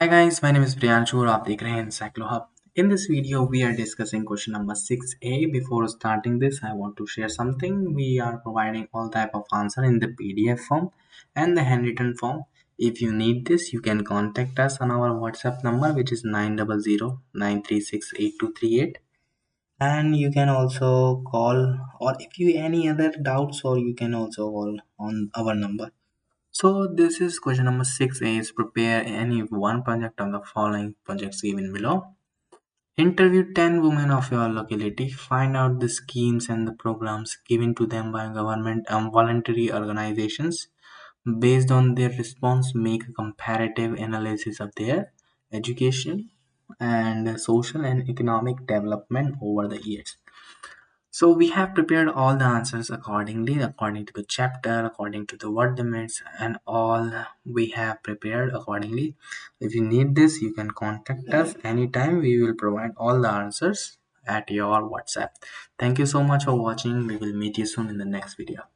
Hi guys, my name is Priyanshu और आप देख रहे हैं Encyclo Hub. In this video, we are discussing question number 6A. Before starting this, I want to share something. We are providing all type of answer in the PDF form and the handwritten form. If you need this, you can contact us on our WhatsApp number, which is 900-936-8238. And you can also call, or if you any other doubts, or you can also call on our number. So this is question number 6A is prepare any one project of the following projects given below. Interview 10 women of your locality. Find out the schemes and the programs given to them by government and voluntary organizations. Based on their response, make a comparative analysis of their education and social and economic development over the years. So we have prepared all the answers accordingly, according to the chapter, according to the word limits, and all we have prepared accordingly. If you need this, you can contact us anytime. We will provide all the answers at your WhatsApp. Thank you so much for watching. We will meet you soon in the next video.